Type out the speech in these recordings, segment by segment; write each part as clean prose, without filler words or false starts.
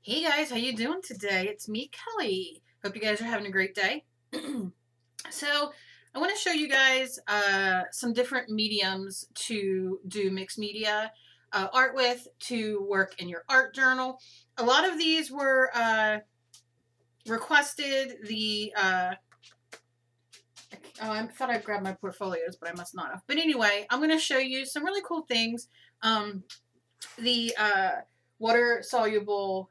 Hey guys, how you doing today? It's me, Kelly. Hope you guys are having a great day. So I want to show you guys some different mediums to do mixed media art with, to work in your art journal. A lot of these were requested. I thought I'd grab my portfolios, but I must not have. But anyway, I'm going to show you some really cool things. The water soluble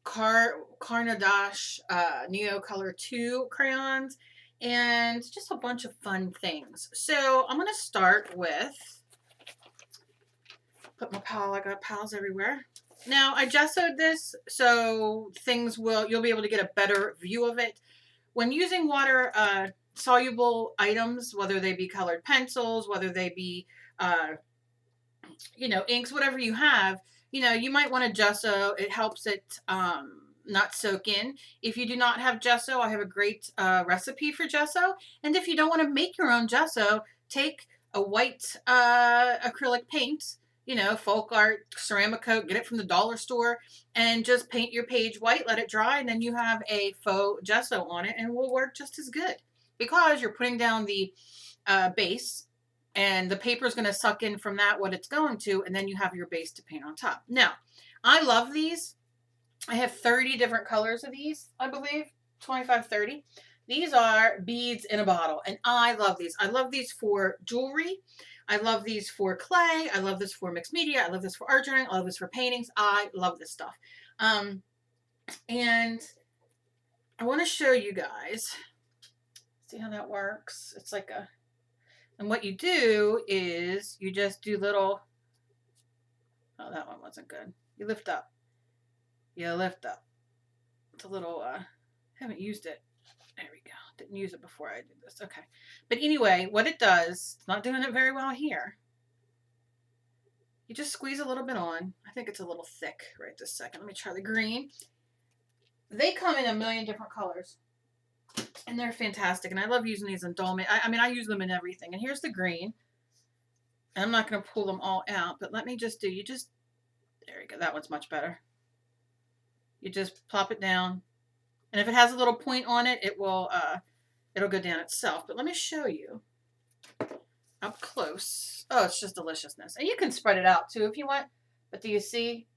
Carnadash Neo Color 2 crayons, and just a bunch of fun things. So I'm going to start with, put my pal, I got pals everywhere. Now I gessoed this so you'll be able to get a better view of it. When using water soluble items, whether they be colored pencils, whether they be inks, whatever you have, you might want to gesso. It helps it not soak in. If you do not have gesso, I have a great recipe for gesso. And if you don't want to make your own gesso, take a white acrylic paint, folk art, ceramic coat, get it from the dollar store, and just paint your page white, let it dry, and then you have a faux gesso on it, and it will work just as good because you're putting down the base, and the paper is going to suck in from that what it's going to, and then you have your base to paint on top. Now, I love these. I have 30 different colors of these, I believe, 25, 30. These are beads in a bottle, and I love these. I love these for jewelry. I love these for clay. I love this for mixed media. I love this for art journaling. I love this for paintings. I love this stuff. And I want to show you guys. See how that works? It's like a... And what you do is you just do little... Oh, that one wasn't good. You lift up. You lift up. It's a little... haven't used it. There we go. Didn't use it before I did this. Okay. But anyway, what it does, it's not doing it very well here. You just squeeze a little bit on. I think it's a little thick right this second. Let me try the green. They come in a million different colors. And they're fantastic. And I love using these in dolman. I use them in everything. And here's the green. And I'm not going to pull them all out, but let me just do, there you go. That one's much better. You just plop it down. And if it has a little point on it, it'll go down itself. But let me show you up close. Oh, it's just deliciousness. And you can spread it out too if you want. But do you see?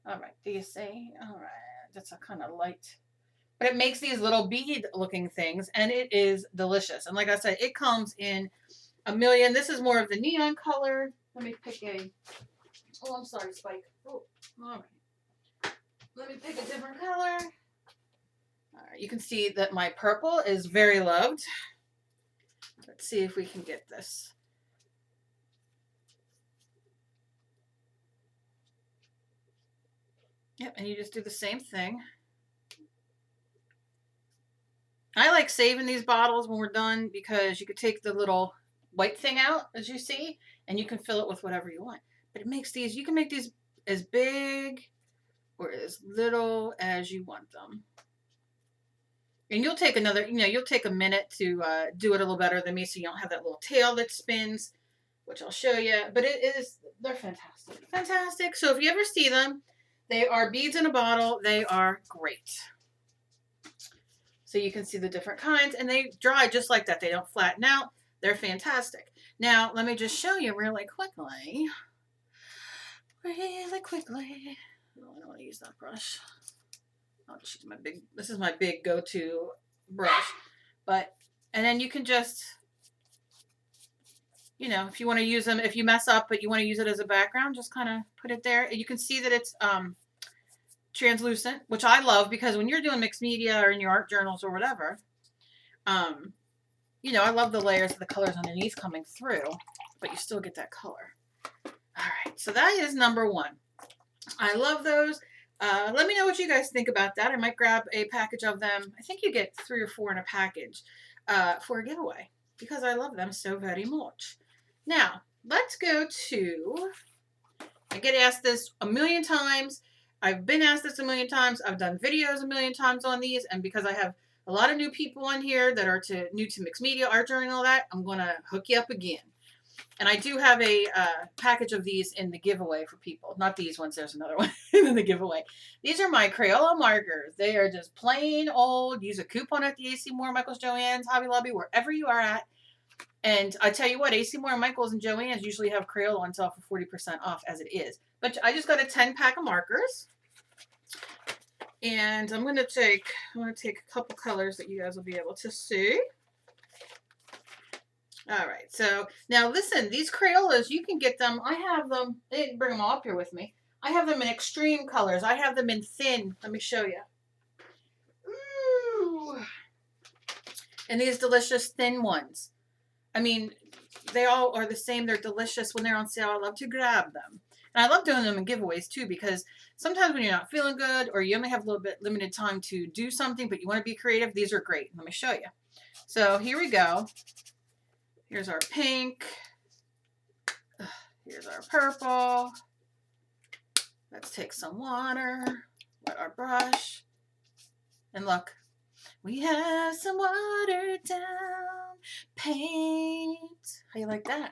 All right. Do you see? All right. That's a kind of light. But it makes these little bead looking things, and it is delicious. And like I said, it comes in a million. This is more of the neon color. Let me pick oh, I'm sorry, Spike. Oh, all right. Let me pick a different color. All right, you can see that my purple is very loved. Let's see if we can get this. Yep, and you just do the same thing. I like saving these bottles when we're done because you could take the little white thing out, as you see, and you can fill it with whatever you want. But it makes these, you can make these as big or as little as you want them. And you'll take you'll take a minute to do it a little better than me so you don't have that little tail that spins, which I'll show you. But they're fantastic. Fantastic. So if you ever see them, they are beads in a bottle. They are great. So you can see the different kinds, and they dry just like that. They don't flatten out. They're fantastic. Now, let me just show you really quickly. Oh, I don't want to use that brush. I'll just use this is my big go-to brush. And then you can just, if you want to use them, if you mess up, but you want to use it as a background, just kind of put it there. You can see that it's translucent, which I love because when you're doing mixed media or in your art journals or whatever, I love the layers of the colors underneath coming through, but you still get that color. All right, so that is number one. I love those. Let me know what you guys think about that. I might grab a package of them. I think you get 3 or 4 in a package for a giveaway because I love them so very much. Now, let's go to, I get asked this a million times. I've been asked this a million times. I've done videos a million times on these, and because I have a lot of new people on here that are new to mixed media, art journaling, and all that, I'm going to hook you up again. And I do have a package of these in the giveaway for people. Not these ones. There's another one in the giveaway. These are my Crayola markers. They are just plain old. Use a coupon at the AC Moore, Michaels, Joann's, Hobby Lobby, wherever you are at. And I tell you what, AC Moore, Michaels, and Joann's usually have Crayola on sale for 40% off as it is. But I just got a 10-pack of markers. And I'm going to take a couple colors that you guys will be able to see. All right, so now listen, these Crayolas, you can get them. I have them. I didn't bring them all up here with me. I have them in extreme colors. I have them in thin. Let me show you. Ooh. And these delicious thin ones. I mean, they all are the same. They're delicious when they're on sale. I love to grab them. And I love doing them in giveaways too, because sometimes when you're not feeling good or you only have a little bit limited time to do something, but you want to be creative, these are great. Let me show you. So here we go. Here's our pink. Here's our purple. Let's take some water, wet our brush, and look. We have some watered down paint. How you like that?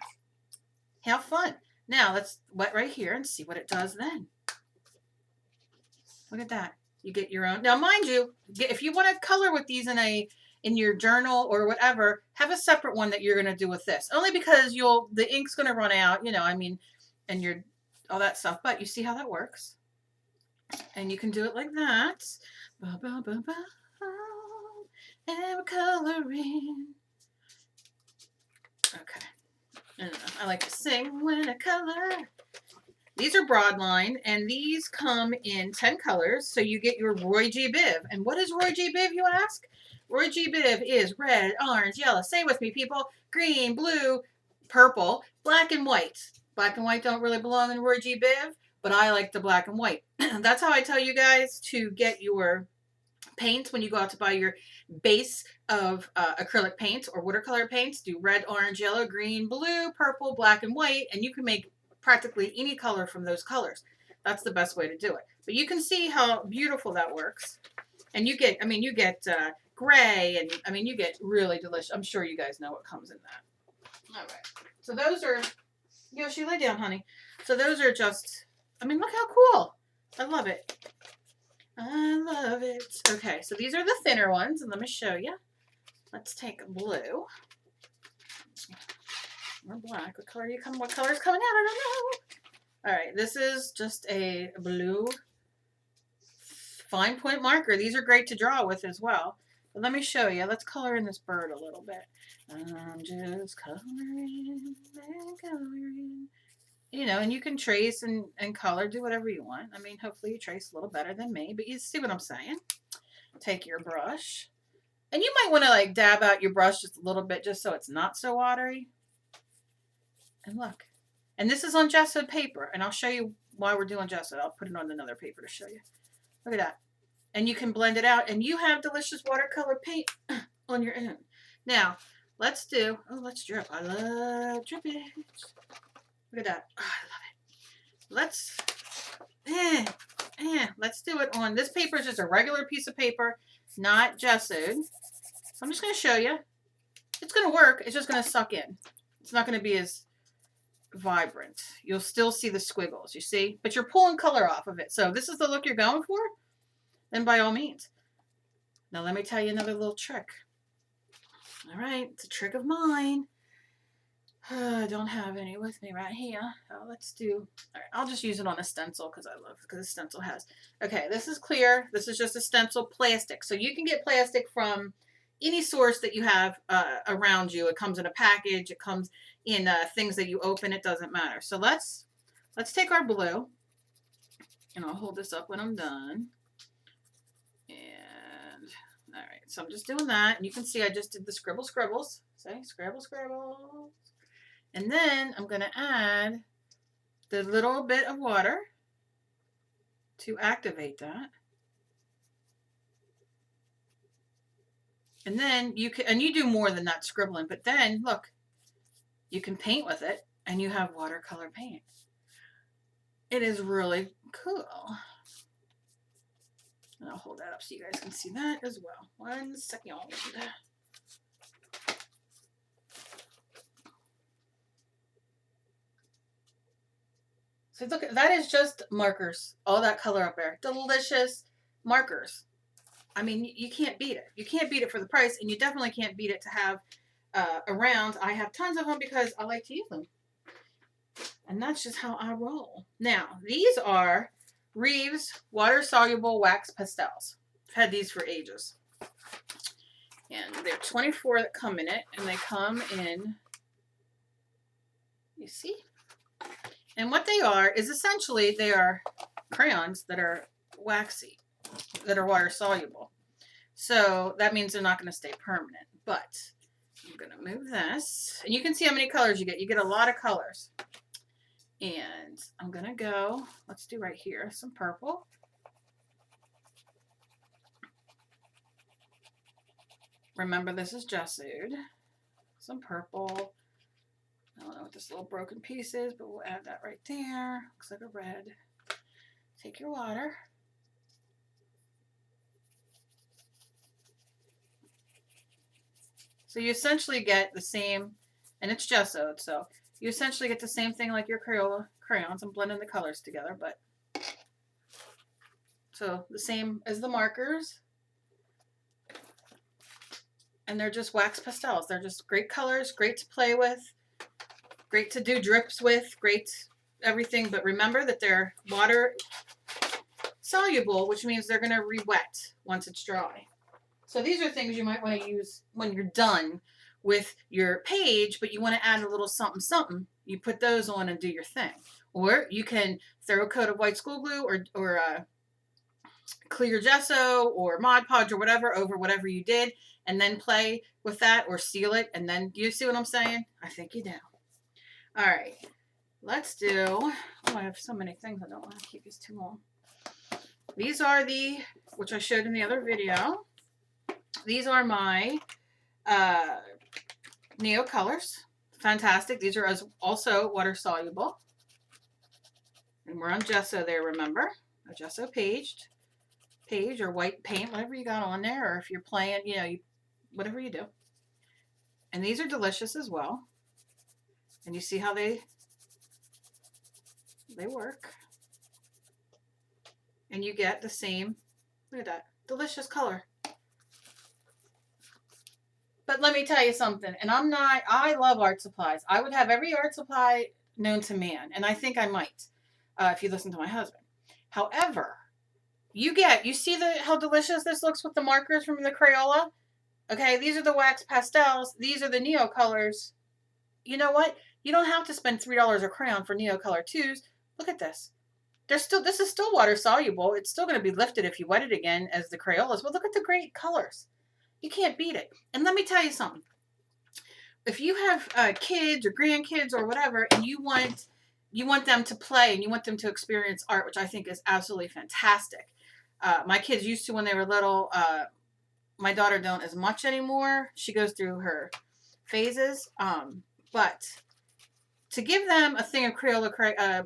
Have fun. Now let's wet right here and see what it does then. Look at that. You get your own. Now mind you, if you want to color with these in your journal or whatever, have a separate one that you're going to do with this. Only because the ink's going to run out, you know, I mean, and all that stuff. But you see how that works? And you can do it like that. Ba, ba, ba, ba. And we're coloring. Okay. I like to sing when I color. These are broadline, and these come in 10 colors, so you get your Roy G. Biv. And what is Roy G. Biv, you ask? Roy G. Biv is red, orange, yellow. Say it with me, people. Green, blue, purple, black, and white. Black and white don't really belong in Roy G. Biv, but I like the black and white. That's how I tell you guys to get your paints when you go out to buy your base of acrylic paints or watercolor paints. Do red, orange, yellow, green, blue, purple, black, and white, and you can make practically any color from those colors. That's the best way to do it. But you can see how beautiful that works. And you get, gray, and I mean, you get really delicious. I'm sure you guys know what comes in that. All right. So those are, Yoshi, lay down, honey. So those are just, I mean, look how cool. I love it. I love it. Okay, so these are the thinner ones, and let me show you. Let's take blue. Or black. What color what color is coming out? I don't know. All right, this is just a blue fine point marker. These are great to draw with as well. But let me show you. Let's color in this bird a little bit. I'm just coloring and coloring. You know, and you can trace and color, do whatever you want. I mean, hopefully you trace a little better than me, but you see what I'm saying. Take your brush. And you might want to like dab out your brush just a little bit just so it's not so watery. And look. And this is on gessoed paper. And I'll show you why we're doing gessoed. I'll put it on another paper to show you. Look at that. And you can blend it out. And you have delicious watercolor paint on your own. Now, let's do, let's drip. I love drippage. Look at that. Oh, I love it. Let's do it on, this paper is just a regular piece of paper, not gessoed. So I'm just going to show you. It's going to work. It's just going to suck in. It's not going to be as vibrant. You'll still see the squiggles, you see? But you're pulling color off of it. So if this is the look you're going for, then by all means. Now let me tell you another little trick. All right, it's a trick of mine. I don't have any with me right here. Let's do, all right, I'll just use it on a stencil because the stencil has. Okay, this is clear. This is just a stencil plastic. So you can get plastic from any source that you have around you. It comes in a package. It comes in things that you open. It doesn't matter. So let's take our blue, and I'll hold this up when I'm done. And all right, so I'm just doing that, and you can see I just did the scribbles. Say scribble. And then I'm going to add the little bit of water to activate that. And then you can, and you do more than that scribbling, but then look, you can paint with it and you have watercolor paint. It is really cool. And I'll hold that up so you guys can see that as well. 1 second. So look, that is just markers. All that color up there. Delicious markers. I mean, you can't beat it. You can't beat it for the price, and you definitely can't beat it to have around. I have tons of them because I like to use them. And that's just how I roll. Now, these are Reeves water-soluble wax pastels. I've had these for ages. And there are 24 that come in it, and they come in, you see? And what they are is essentially they are crayons that are waxy, that are water-soluble. So that means they're not going to stay permanent. But I'm going to move this. And you can see how many colors you get. You get a lot of colors. And I'm going to go, let's do right here, some purple. Remember, this is gessoed. Some purple. I don't know what this little broken piece is, but we'll add that right there. Looks like a red. Take your water. So you essentially get the same, and it's gessoed, so you essentially get the same thing like your Crayola crayons. I'm blending the colors together, but so the same as the markers. And they're just wax pastels. They're just great colors, great to play with, great to do drips with, great everything. But remember that they're water soluble, which means they're going to re-wet once it's dry. So these are things you might want to use when you're done with your page, but you want to add a little something something. You put those on and do your thing. Or you can throw a coat of white school glue or clear gesso or Mod Podge or whatever over whatever you did, and then play with that or seal it, and then, you see what I'm saying? I think you do. All right, let's do, oh, I have so many things, I don't want to keep these too long. These are the, which I showed in the other video, these are my Neo colors. Fantastic. These are also water soluble. And we're on gesso there, remember? A gesso page or white paint, whatever you got on there, or if you're playing, you know, whatever you do. And these are delicious as well. And you see how they work. And you get the same, look at that, delicious color. But let me tell you something, and I love art supplies. I would have every art supply known to man, and I think I might, if you listen to my husband. However, you see how delicious this looks with the markers from the Crayola? Okay, these are the wax pastels. These are the Neo colors. You know what? You don't have to spend $3 a crayon for Neo Color 2s. Look at this. This is still water soluble. It's still going to be lifted if you wet it again as the Crayolas. But look at the great colors. You can't beat it. And let me tell you something. If you have kids or grandkids or whatever, and you want them to play and you want them to experience art, which I think is absolutely fantastic. My kids used to when they were little. My daughter don't as much anymore. She goes through her phases. But to give them a thing of Crayola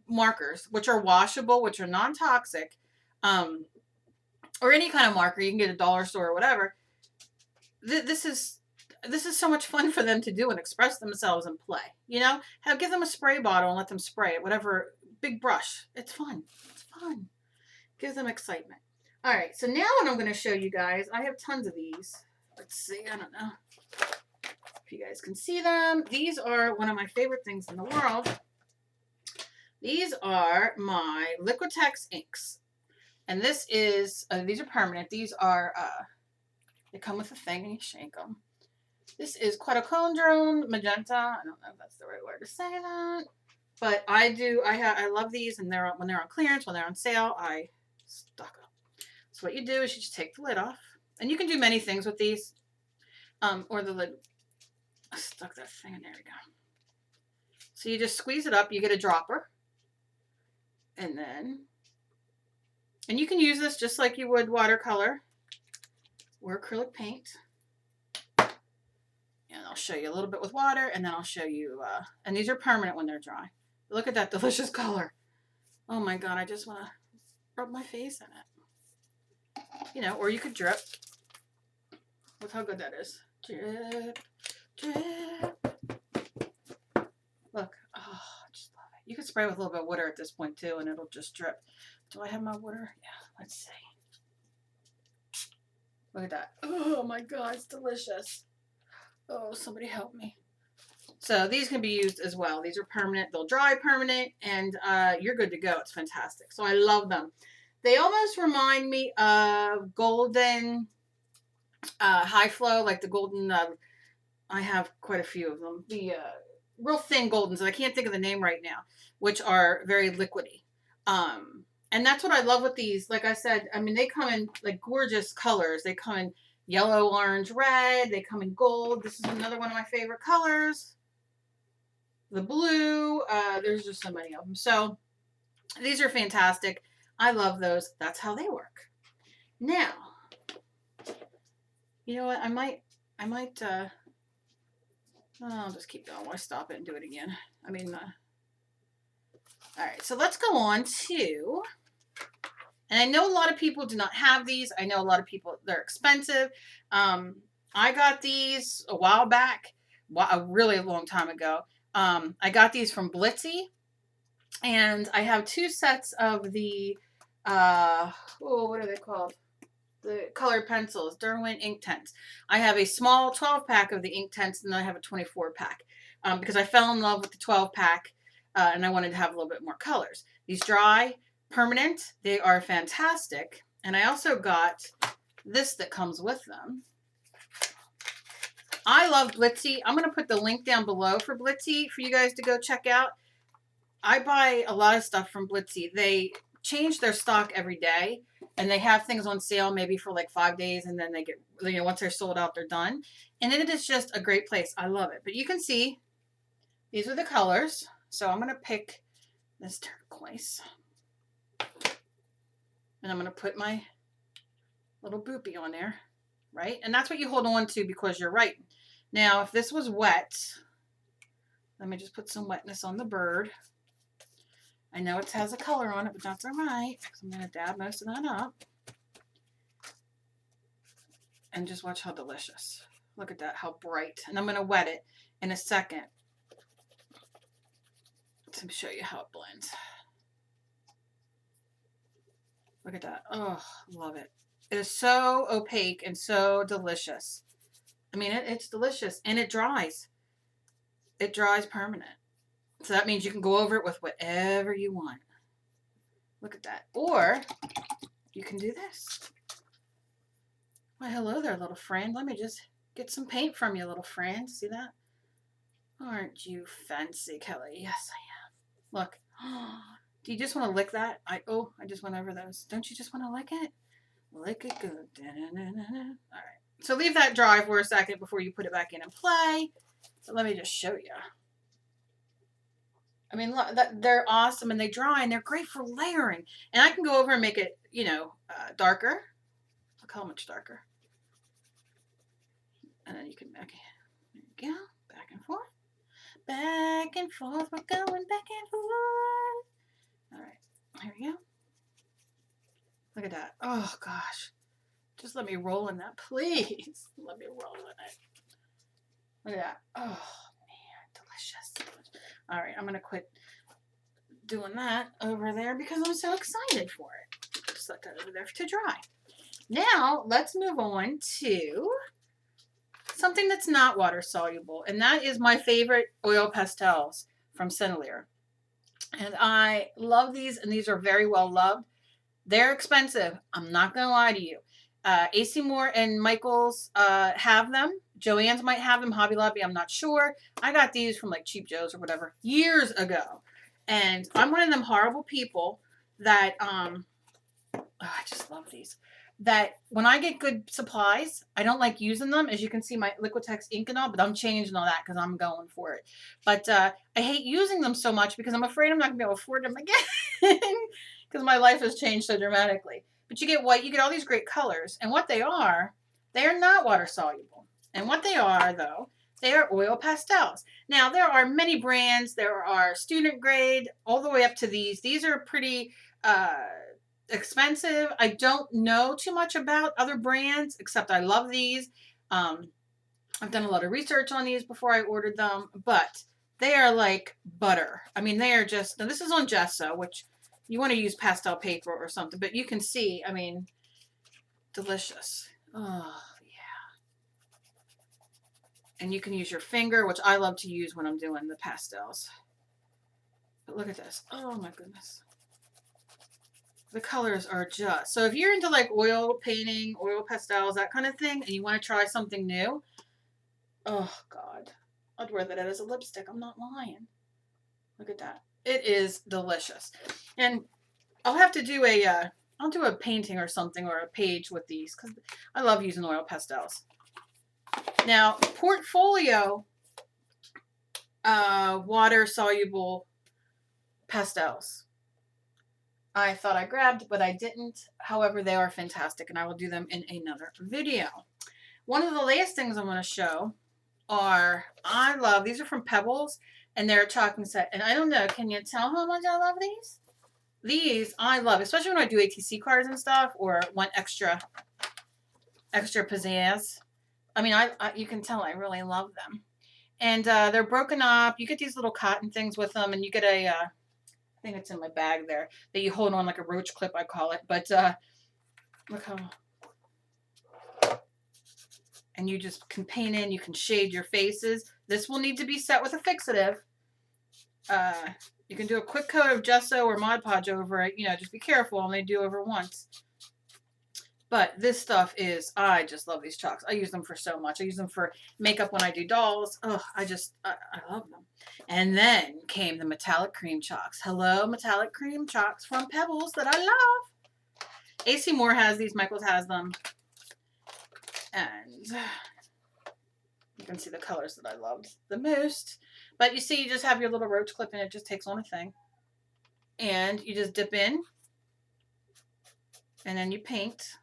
markers, which are washable, which are non-toxic, or any kind of marker, you can get at a dollar store or whatever. This is so much fun for them to do and express themselves and play. You know, give them a spray bottle and let them spray it. Whatever, big brush. It's fun. It's fun. Gives them excitement. All right, so now what I'm going to show you guys, I have tons of these. Let's see, I don't know if you guys can see them. These are one of my favorite things in the world. These are my Liquitex inks. And this is, these are permanent. These are, they come with a thing and you shake them. This is Quattrocondrone Magenta. I don't know if that's the right word to say that. But I love these, and when they're on clearance, when they're on sale, I stock them. So what you do is you just take the lid off. And you can do many things with these. Or the lid. I stuck that thing in, there we go. So you just squeeze it up, you get a dropper. And you can use this just like you would watercolor or acrylic paint. And I'll show you a little bit with water, and then I'll show you, and these are permanent when they're dry. Look at that delicious color. Oh my God, I just want to rub my face in it. You know, or you could drip. Look how good that is. Drip, drip. Look, oh, I just love it. You can spray with a little bit of water at this point too, and it'll just drip. Do I have my water? Yeah, let's see. Look at that. Oh my God, it's delicious. Oh, somebody help me. So these can be used as well. These are permanent. They'll dry permanent, and you're good to go. It's fantastic. So I love them. They almost remind me of golden high flow, like the golden. I have quite a few of them. The real thin goldens, and I can't think of the name right now, which are very liquidy. And that's what I love with these. Like I said, I mean, they come in like gorgeous colors. They come in yellow, orange, red. They come in gold. This is another one of my favorite colors. The blue. There's just so many of them. So these are fantastic. I love those. That's how they work. Now, you know what? I might, I'll just keep going. Why stop it and do it again? I mean, all right. So let's go on to, and I know a lot of people do not have these. I know a lot of people, they're expensive. I got these a while back, a really long time ago. I got these from Blitzy, and I have 2 sets of the, what are they called? The colored pencils, Donovan ink tents. I have a small 12-pack of the ink tents, and then I have a 24-pack because I fell in love with the 12-pack, and I wanted to have a little bit more colors. These dry, permanent, they are fantastic. And I also got this that comes with them. I love Blitzy. I'm going to put the link down below for Blitzy for you guys to go check out. I buy a lot of stuff from Blitzy. They change their stock every day, and they have things on sale maybe for like 5 days, and then they get, you know, once they're sold out, they're done. And it is just a great place. I love it. But you can see these are the colors. So I'm going to pick this turquoise, and I'm going to put my little boopy on there, right? And that's what you hold on to because you're writing. Now, if this was wet, let me just put some wetness on the bird. I know it has a color on it, but that's all right. So I'm going to dab most of that up. And just watch how delicious. Look at that, how bright. And I'm going to wet it in a second to show you how it blends. Look at that. Oh, love it. It is so opaque and so delicious. I mean, it's delicious, and it dries. It dries permanent. So that means you can go over it with whatever you want. Look at that. Or you can do this. Why, hello there, little friend. Let me just get some paint from you, little friend. See that? Aren't you fancy, Kelly? Yes, I am. Look. Do you just want to lick that? I just went over those. Don't you just want to lick it? Lick it good. All right. So leave that dry for a second before you put it back in and play. So let me just show you. I mean, look, they're awesome, and they dry, and they're great for layering. And I can go over and make it, you know, darker. Look how much darker. And then you can there you go, back and forth. Back and forth, we're going back and forth. All right, here we go. Look at that. Oh, gosh. Just let me roll in that, please. Let me roll in it. Look at that. Oh, man, delicious. All right, I'm going to quit doing that over there because I'm so excited for it. Just let that over there to dry. Now, let's move on to something that's not water soluble, and that is my favorite oil pastels from Sennelier. And I love these, and these are very well loved. They're expensive. I'm not going to lie to you. AC Moore and Michaels have them. Joann's might have them. Hobby Lobby, I'm not sure. I got these from like Cheap Joe's or whatever years ago. And I'm one of them horrible people that, I just love these. That when I get good supplies, I don't like using them. As you can see, my Liquitex ink and all, but I'm changing all that because I'm going for it. But I hate using them so much because I'm afraid I'm not going to be able to afford them again because my life has changed so dramatically. But you get white, you get all these great colors. And what they are not water soluble. And what they are, though, they are oil pastels. Now, there are many brands. There are student grade all the way up to these. These are pretty expensive. I don't know too much about other brands, except I love these. I've done a lot of research on these before I ordered them, but They are like butter. I mean, they are just, now this is on gesso, which you want to use pastel paper or something, but you can see, I mean, delicious. Oh, yeah. And you can use your finger, which I love to use when I'm doing the pastels. But look at this. Oh my goodness. The colors are just, so if you're into like oil painting, oil pastels, that kind of thing, and you want to try something new, oh God, I'd wear that as a lipstick. I'm not lying. Look at that. It is delicious. And I'll have to do I'll do a painting or something or a page with these because I love using oil pastels. Now, portfolio water soluble pastels. I thought I grabbed, but I didn't. However, they are fantastic, and I will do them in another video. One of the last things I'm going to show are, I love, these are from Pebbles, and they're a chalking set. And I don't know, can you tell how much I love these? These I love, especially when I do ATC cards and stuff, or want extra pizzazz. I mean, you can tell I really love them. And they're broken up. You get these little cotton things with them, and you get a, I think it's in my bag there, that you hold on like a roach clip, I call it. But look how, and you just can paint in, you can shade your faces. This will need to be set with a fixative. You can do a quick coat of gesso or Mod Podge over it. You know, just be careful. Only do over once. But this stuff is, I just love these chalks. I use them for so much. I use them for makeup when I do dolls. Oh, I love them. And then came the metallic cream chalks. Hello, metallic cream chalks from Pebbles that I love. AC Moore has these. Michaels has them. And you can see the colors that I loved the most. But you see, you just have your little roach clip and it just takes on a thing. And you just dip in. And then you paint.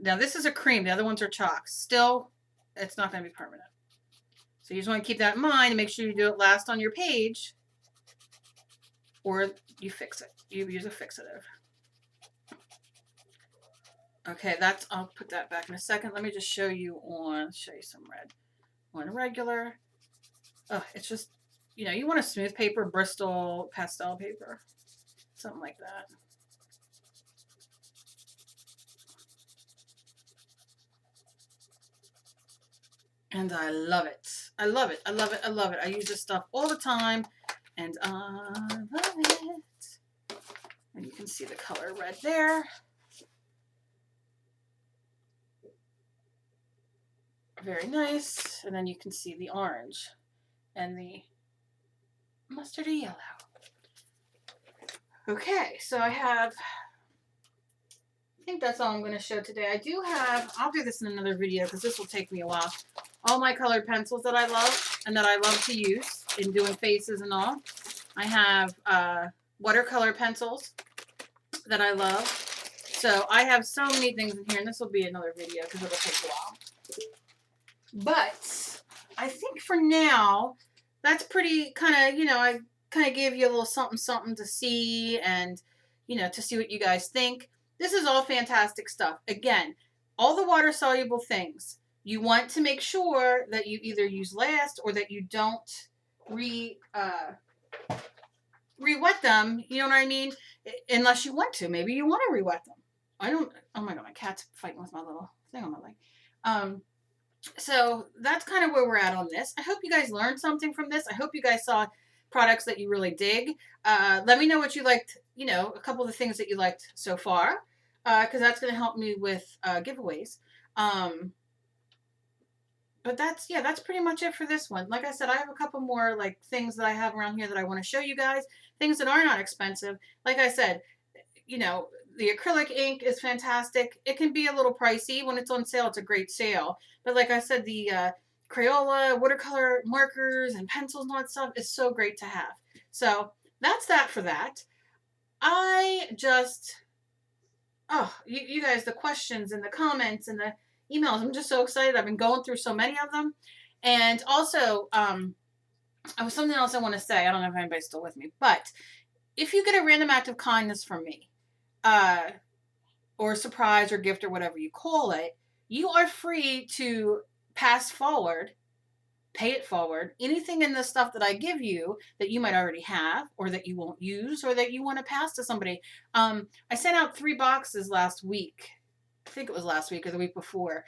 Now this is a cream. The other ones are chalks. Still, it's not going to be permanent. So you just want to keep that in mind and make sure you do it last on your page. Or you fix it. You use a fixative. Okay, I'll put that back in a second. Let me just show you some red. On a regular. Oh, it's just, you know, you want a smooth paper, Bristol pastel paper. Something like that. And I love it. I love it. I love it. I love it. I use this stuff all the time. And I love it. And you can see the color red there. Very nice. And then you can see the orange and the mustardy yellow. Okay, so I think that's all I'm going to show today. I'll do this in another video because this will take me a while. All my colored pencils that I love and that I love to use in doing faces and all. I have watercolor pencils that I love. So I have so many things in here, and this will be another video because it'll take a while. But I think for now, that's pretty kind of, you know, I kind of gave you a little something to see and, you know, to see what you guys think. This is all fantastic stuff. Again, all the water-soluble things, you want to make sure that you either use last or that you don't re-wet them, you know what I mean? Unless you want to. Maybe you want to re-wet them. Oh my God, my cat's fighting with my little thing on my leg. So that's kind of where we're at on this. I hope you guys learned something from this. I hope you guys saw products that you really dig. Let me know what you liked, you know, a couple of the things that you liked so far, because that's going to help me with giveaways. But that's pretty much it for this one. Like I said, I have a couple more like things that I have around here that I want to show you guys. Things that are not expensive. Like I said, you know, the acrylic ink is fantastic. It can be a little pricey. When it's on sale, it's a great sale. But like I said, the Crayola, watercolor markers, and pencils and all that stuff is so great to have. So that's that for that. I just, you guys, the questions and the comments and the emails, I'm just so excited. I've been going through so many of them. And also, I was something else I want to say. I don't know if anybody's still with me. But if you get a random act of kindness from me, or surprise or gift or whatever you call it, you are free to pass forward pay it forward. Anything in the stuff that I give you that you might already have or that you won't use or that you want to pass to somebody. I sent out 3 boxes last week. I think it was last week or the week before.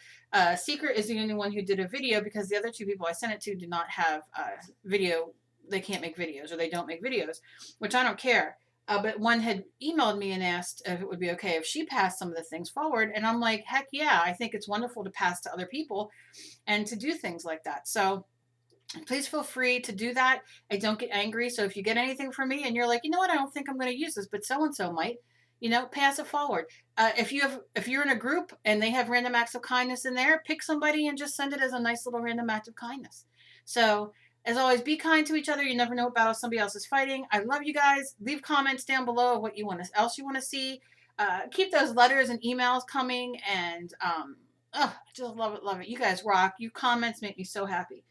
Secret is the only one who did a video because the other 2 people I sent it to did not have video. They can't make videos or they don't make videos, which I don't care. But one had emailed me and asked if it would be okay if she passed some of the things forward. And I'm like, heck yeah, I think it's wonderful to pass to other people and to do things like that. So please feel free to do that. I don't get angry. So if you get anything from me and you're like, you know what, I don't think I'm going to use this, but so-and-so might, you know, pass it forward. If you're in a group and they have random acts of kindness in there, pick somebody and just send it as a nice little random act of kindness. So as always, be kind to each other. You never know what battle somebody else is fighting. I love you guys. Leave comments down below of what else you want to see. Keep those letters and emails coming. And I just love it, love it. You guys rock. You comments make me so happy.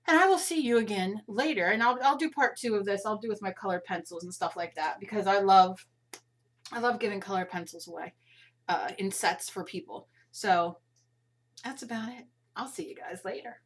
And I will see you again later. And I'll do part 2 of this. I'll do with my colored pencils and stuff like that because I love giving colored pencils away in sets for people. So that's about it. I'll see you guys later.